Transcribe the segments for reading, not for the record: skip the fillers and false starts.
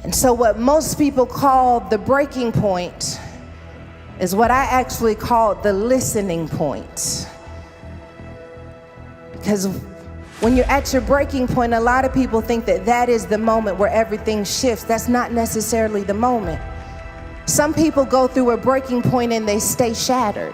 And so what most people call the breaking point is what I actually call the listening point. Because when you're at your breaking point, a lot of people think that that is the moment where everything shifts. That's not necessarily the moment. Some people go through a breaking point and they stay shattered.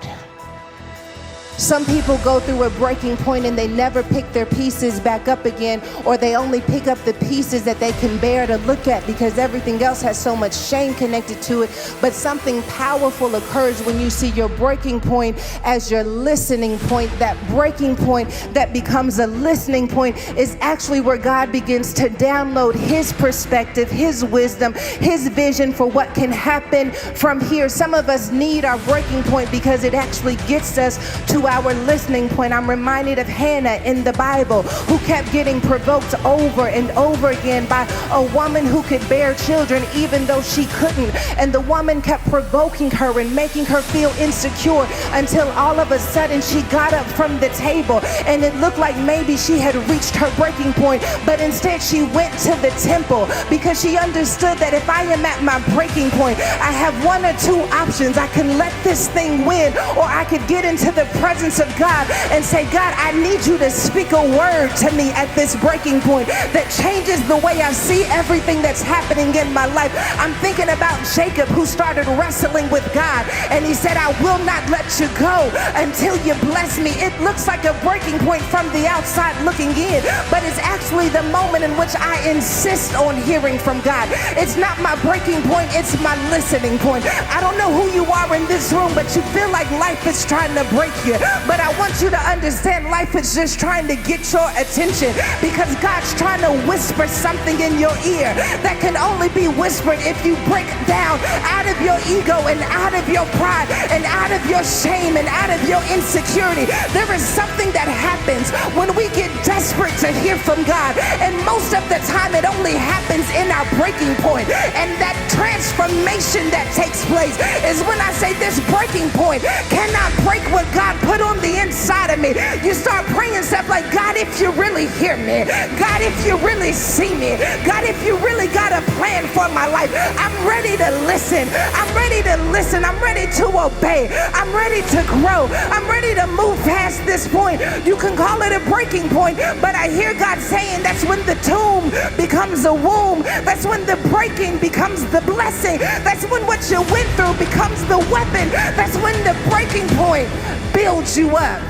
Some people go through a breaking point and they never pick their pieces back up again, or they only pick up the pieces that they can bear to look at because everything else has so much shame connected to it. But something powerful occurs when you see your breaking point as your listening point. That breaking point that becomes a listening point is actually where God begins to download His perspective, His wisdom, His vision for what can happen from here. Some of us need our breaking point because it actually gets us to our listening point. I'm reminded of Hannah in the Bible, who kept getting provoked over and over again by a woman who could bear children even though she couldn't. And the woman kept provoking her and making her feel insecure until all of a sudden she got up from the table and it looked like maybe she had reached her breaking point, but instead she went to the temple because she understood that if I am at my breaking point, I have one or two options. I can let this thing win, or I could get into the presence of God and say, God, I need you to speak a word to me at this breaking point that changes the way I see everything that's happening in my life. I'm thinking about Jacob, who started wrestling with God, and he said, I will not let you go until you bless me. It looks like a breaking point from the outside looking in, but it's actually the moment in which I insist on hearing from God. It's not my breaking point, it's my listening point. I don't know who you are in this room, but you feel like life is trying to break you. But I want you to understand, life is just trying to get your attention, because God's trying to whisper something in your ear that can only be whispered if you break down out of your ego and out of your pride and out of your shame and out of your insecurity. There is something that happens when we get desperate to hear from God, and most of the time it only happens in our breaking point. And that transformation that takes place is when I say this breaking point cannot break what God put on the inside of me. You start praying stuff like, God, if you really hear me, God, if you really see me, God, if you really got a plan for my life, I'm ready to listen. I'm ready to listen. I'm ready to obey. I'm ready to grow. I'm ready to move past this point. You can call it a breaking point, but I hear God saying that's when the tomb becomes a womb. That's when the breaking becomes the blessing. That's when what you went through becomes the weapon. That's when the breaking point builds you up.